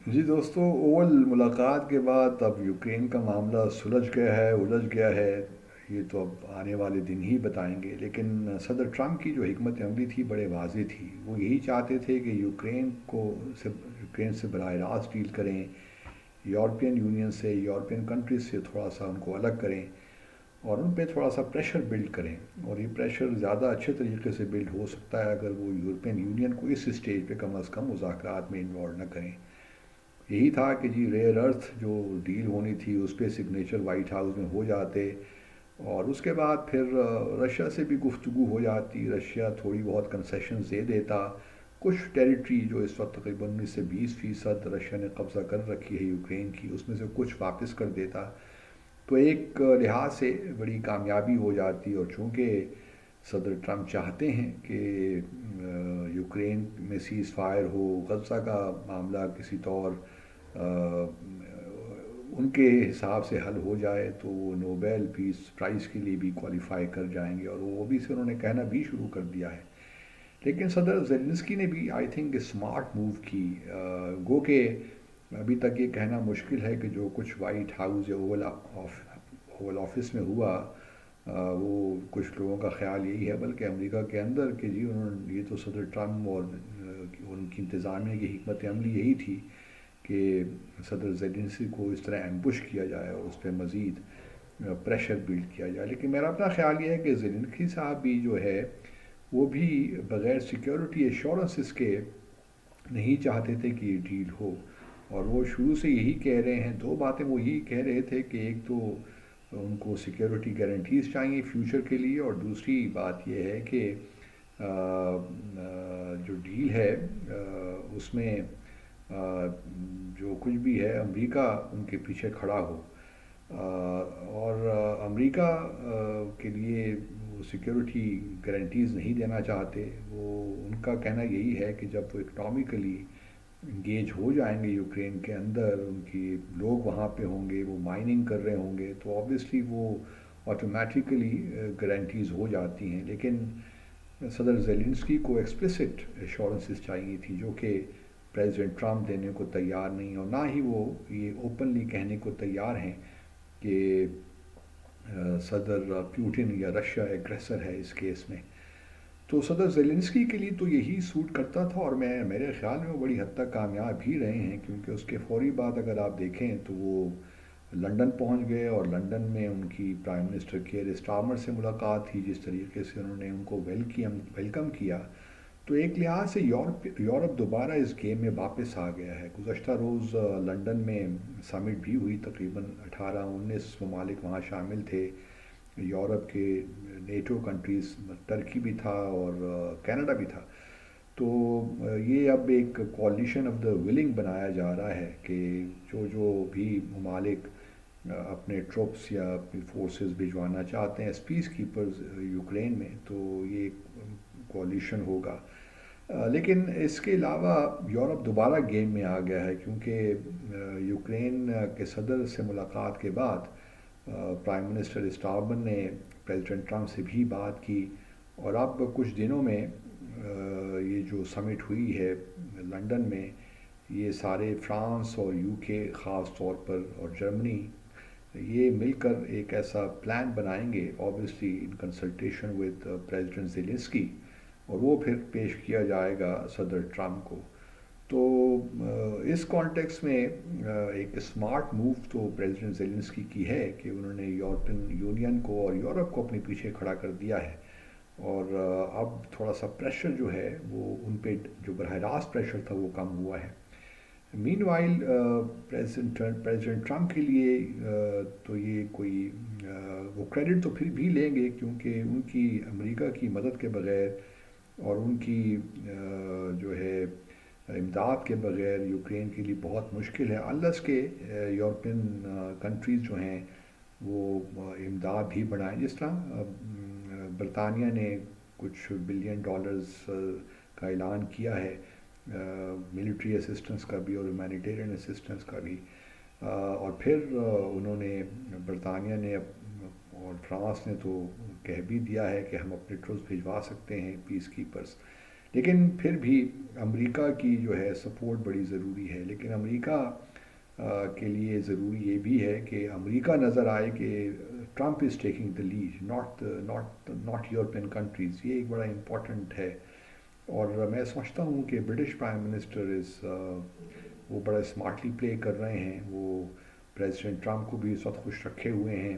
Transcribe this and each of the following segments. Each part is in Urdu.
جی دوستو، اول ملاقات کے بعد اب یوکرین کا معاملہ سلجھ گیا ہے، الجھ گیا ہے۔ یہ تو اب آنے والے دن ہی بتائیں گے، لیکن صدر ٹرمپ کی جو حکمت عملی تھی بڑے واضح تھی۔ وہ یہی چاہتے تھے کہ یوکرین سے براہ راست ڈیل کریں، یورپین یونین سے، یورپین کنٹریز سے تھوڑا سا ان کو الگ کریں اور ان پہ تھوڑا سا پریشر بلڈ کریں۔ اور یہ پریشر زیادہ اچھے طریقے سے بلڈ ہو سکتا ہے اگر وہ یورپین یونین کو اس اسٹیج پہ کم از کم مذاکرات میں انوالو نہ کریں۔ یہی تھا کہ جی ریئر ارتھ جو ڈیل ہونی تھی اس پہ سگنیچر وائٹ ہاؤس میں ہو جاتے، اور اس کے بعد پھر رشیا سے بھی گفتگو ہو جاتی، رشیا تھوڑی بہت کنسیشنز دے دیتا، کچھ ٹیریٹری جو اس وقت تقریباً 19 سے 20% رشیا نے قبضہ کر رکھی ہے یوکرین کی، اس میں سے کچھ واپس کر دیتا، تو ایک لحاظ سے بڑی کامیابی ہو جاتی۔ اور چونکہ صدر ٹرمپ چاہتے ہیں کہ یوکرین میں سیز فائر ہو، غزہ کا معاملہ کسی طور ان کے حساب سے حل ہو جائے، تو وہ نوبیل پیس پرائز کے لیے بھی کوالیفائی کر جائیں گے، اور وہ بھی سے انہوں نے کہنا بھی شروع کر دیا ہے۔ لیکن صدر زیلنسکی نے بھی آئی تھنک اسمارٹ موو کی، گو کہ ابھی تک یہ کہنا مشکل ہے کہ جو کچھ وائٹ ہاؤس یا اوول آفس میں ہوا، وہ کچھ لوگوں کا خیال یہی ہے بلکہ امریکہ کے اندر کہ جی انہوں نے یہ تو صدر ٹرمپ اور ان کی انتظامیہ کی حکمت عملی یہی تھی کہ صدر زیلنسکی کو اس طرح ایمبوش کیا جائے اور اس پہ مزید پریشر بلڈ کیا جائے۔ لیکن میرا اپنا خیال یہ ہے کہ زیلنسکی صاحب بھی جو ہے وہ بھی بغیر سیکیورٹی ایشورنسز کے نہیں چاہتے تھے کہ یہ ڈیل ہو، اور وہ شروع سے یہی کہہ رہے ہیں، دو باتیں وہ یہی کہہ رہے تھے کہ ایک تو ان کو سیکیورٹی گارنٹیز چاہیے فیوچر کے لیے، اور دوسری بات یہ ہے کہ جو ڈیل ہے اس میں جو کچھ بھی ہے امریکہ ان کے پیچھے کھڑا ہو، اور امریکہ کے لیے وہ سیکیورٹی گارنٹیز نہیں دینا چاہتے۔ وہ ان کا کہنا یہی ہے کہ جب وہ اکنامکلی انگیج ہو جائیں گے یوکرین کے اندر، ان کی لوگ وہاں پہ ہوں گے، وہ مائننگ کر رہے ہوں گے، تو آبویسلی وہ آٹومیٹیکلی گارنٹیز ہو جاتی ہیں۔ لیکن صدر زیلنسکی کو ایکسپلسٹ ایشورنسز چاہیے تھی جو کہ پریزیڈنٹ ٹرمپ دینے کو تیار نہیں، اور نہ ہی وہ یہ اوپنلی کہنے کو تیار ہیں کہ صدر پیوٹن یا رشیا ایگریسر ہے اس کیس میں۔ تو صدر زیلنسکی کے لیے تو یہی سوٹ کرتا تھا، اور میرے خیال میں وہ بڑی حد تک کامیاب بھی رہے ہیں، کیونکہ اس کے فوری بعد اگر آپ دیکھیں تو وہ لنڈن پہنچ گئے، اور لنڈن میں ان کی پرائم منسٹر کیئر اسٹارمر سے ملاقات تھی، جس طریقے سے انہوں نے ان کو ویلکم کیا، تو ایک لحاظ سے یورپ دوبارہ اس گیم میں واپس آ گیا ہے۔ گزشتہ روز لنڈن میں سمٹ بھی ہوئی، تقریباً 18-19 ممالک وہاں شامل تھے یورپ کے، نیٹو کنٹریز، ترکی بھی تھا اور کینیڈا بھی تھا۔ تو یہ اب ایک کوalition آف دا ولنگ بنایا جا رہا ہے کہ جو بھی ممالک اپنے ٹروپس یا اپنی فورسز بھجوانا چاہتے ہیں ایز پیس کیپرز یوکرین میں، تو یہ کوalition ہوگا۔ لیکن اس کے علاوہ یورپ دوبارہ گیم میں آ گیا ہے، کیونکہ یوکرین کے صدر سے ملاقات کے بعد پرائم منسٹر اسٹاربن نے پریزیڈنٹ ٹرمپ سے بھی بات کی، اور اب کچھ دنوں میں یہ جو سمٹ ہوئی ہے لنڈن میں، یہ سارے فرانس اور یو کے خاص طور پر اور جرمنی یہ مل کر ایک ایسا پلان بنائیں گے، obviously in consultation with president Zelensky, اور وہ پھر پیش کیا جائے گا صدر ٹرمپ کو۔ تو اس کانٹیکس میں ایک اسمارٹ موو تو پریزیڈنٹ زیلنسکی کی ہے کہ انہوں نے یورپین یونین کو اور یورپ کو اپنے پیچھے کھڑا کر دیا ہے، اور اب تھوڑا سا پریشر جو ہے وہ ان پہ جو براہ راست پریشر تھا وہ کم ہوا ہے۔ مین وائل پریزیڈنٹ ٹرمپ کے لیے تو یہ کوئی وہ کریڈٹ تو پھر بھی لیں گے، کیونکہ ان کی امریکہ کی مدد کے بغیر اور ان کی جو ہے امداد کے بغیر یوکرین کے لیے بہت مشکل ہے، انلیس کہ یورپین کنٹریز جو ہیں وہ امداد بھی بڑھائیں، جس طرح برطانیہ نے کچھ بلین ڈالرز کا اعلان کیا ہے، ملٹری اسسٹنس کا بھی اور ہیومینیٹیرین اسسٹنس کا بھی، اور پھر انہوں نے برطانیہ نے اور فرانس نے تو کہہ بھی دیا ہے کہ ہم اپنے ٹروپس بھجوا سکتے ہیں پیس کیپرز۔ لیکن پھر بھی امریکہ کی جو ہے سپورٹ بڑی ضروری ہے، لیکن امریکہ کے لیے ضروری یہ بھی ہے کہ امریکہ نظر آئے کہ Trump is taking the lead, not European countries, یہ ایک بڑا امپورٹنٹ ہے۔ اور میں سمجھتا ہوں کہ برٹش پرائم منسٹر وہ بڑا اسمارٹلی پلے کر رہے ہیں، وہ پریزیڈنٹ ٹرمپ کو بھی اس وقت خوش رکھے ہوئے ہیں۔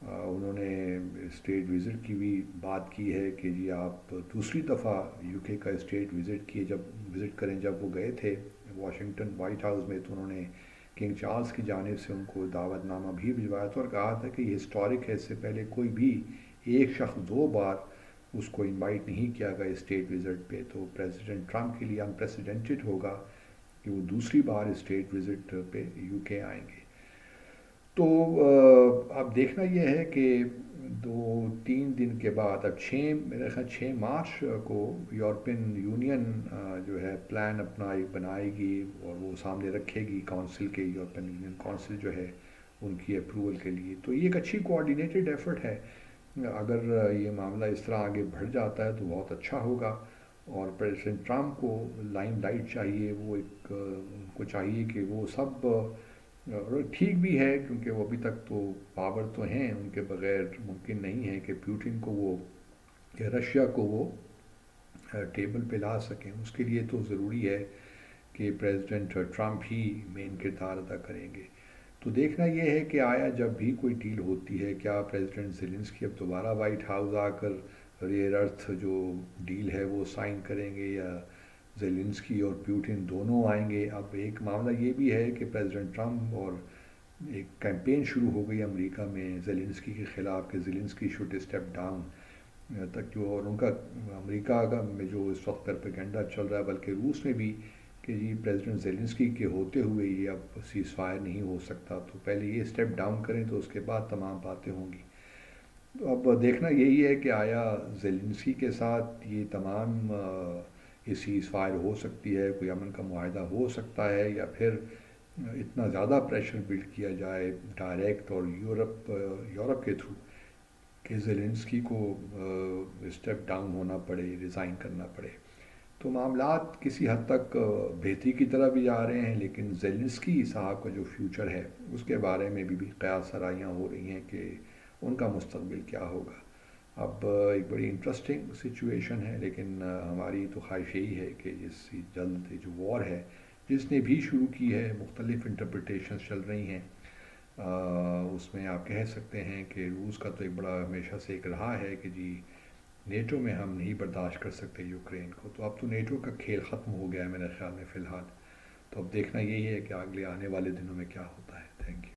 انہوں نے اسٹیٹ وزٹ کی بھی بات کی ہے کہ جی آپ دوسری دفعہ یو کے کا اسٹیٹ وزٹ کریں۔ جب وہ گئے تھے واشنگٹن وائٹ ہاؤس میں، تو انہوں نے کنگ چارلز کی جانب سے ان کو دعوت نامہ بھی بھجوایا تھا اور کہا تھا کہ یہ ہسٹورک ہے، اس سے پہلے کوئی بھی ایک شخص 2 بار اس کو انوائٹ نہیں کیا گیا اسٹیٹ وزٹ پہ، تو پریزیڈنٹ ٹرمپ کے لیے انپریسیڈنٹڈ ہوگا کہ وہ دوسری بار اسٹیٹ وزٹ پہ یو کے آئیں گے۔ تو اب دیکھنا یہ ہے کہ 2-3 دن کے بعد، اب میرے خیال 6 مارچ کو یورپین یونین جو ہے پلان اپنا ایک بنائے گی اور وہ سامنے رکھے گی کونسل کے، یورپین یونین کونسل جو ہے ان کی اپروول کے لیے۔ تو یہ ایک اچھی کوآرڈینیٹڈ ایفرٹ ہے، اگر یہ معاملہ اس طرح آگے بڑھ جاتا ہے تو بہت اچھا ہوگا۔ اور پریزیڈنٹ ٹرمپ کو لائم لائٹ چاہیے، وہ ان کو چاہیے کہ وہ سب، اور ٹھیک بھی ہے کیونکہ وہ ابھی تک تو پاور تو ہیں، ان کے بغیر ممکن نہیں ہے کہ پیوٹن کو وہ، کہ رشیا کو وہ ٹیبل پہ لا سکیں۔ اس کے لیے تو ضروری ہے کہ پریزیڈنٹ ٹرمپ ہی مین کردار ادا کریں گے۔ تو دیکھنا یہ ہے کہ آیا جب بھی کوئی ڈیل ہوتی ہے، کیا پریزیڈنٹ زیلنسکی اب دوبارہ وائٹ ہاؤس آ کر ریئر ارتھ جو ڈیل ہے وہ سائن کریں گے، یا زیلنسکی اور پیوٹن دونوں آئیں گے۔ اب ایک معاملہ یہ بھی ہے کہ پریزیڈنٹ ٹرمپ اور ایک کیمپین شروع ہو گئی امریکہ میں زیلنسکی کے خلاف کہ زیلنسکی شوڈ اسٹیپ ڈاؤن تک، جو اور ان کا امریکہ کا میں جو اس وقت پروپیگنڈا چل رہا ہے، بلکہ روس میں بھی، کہ جی پریزیڈنٹ زیلنسکی کے ہوتے ہوئے یہ اب سیز فائر نہیں ہو سکتا، تو پہلے یہ اسٹیپ ڈاؤن کریں تو اس کے بعد تمام باتیں ہوں گی۔ تو اب دیکھنا یہی ہے کہ آیا زیلنسکی کے ساتھ یہ تمام یہ سیز فائر ہو سکتی ہے، کوئی امن کا معاہدہ ہو سکتا ہے، یا پھر اتنا زیادہ پریشر بلڈ کیا جائے ڈائریکٹ اور یورپ کے تھرو کہ زیلنسکی کو اسٹیپ ڈاؤن ہونا پڑے، ریزائن کرنا پڑے۔ تو معاملات کسی حد تک بہتری کی طرف بھی جا رہے ہیں، لیکن زیلنسکی صاحب کا جو فیوچر ہے اس کے بارے میں بھی قیاس سرائیاں ہو رہی ہیں کہ ان کا مستقبل کیا ہوگا۔ اب ایک بڑی انٹرسٹنگ سچویشن ہے، لیکن ہماری تو خواہش یہی ہے کہ اس جلد جو وار ہے جس نے بھی شروع کی ہے، مختلف انٹرپریٹیشنز چل رہی ہیں، اس میں آپ کہہ سکتے ہیں کہ روس کا تو ایک بڑا ہمیشہ سے ایک رہا ہے کہ جی نیٹو میں ہم نہیں برداشت کر سکتے یوکرین کو، تو اب تو نیٹو کا کھیل ختم ہو گیا ہے میرے خیال میں فی الحال۔ تو اب دیکھنا یہی ہے کہ اگلے آنے والے دنوں میں کیا ہوتا ہے۔ Thank you.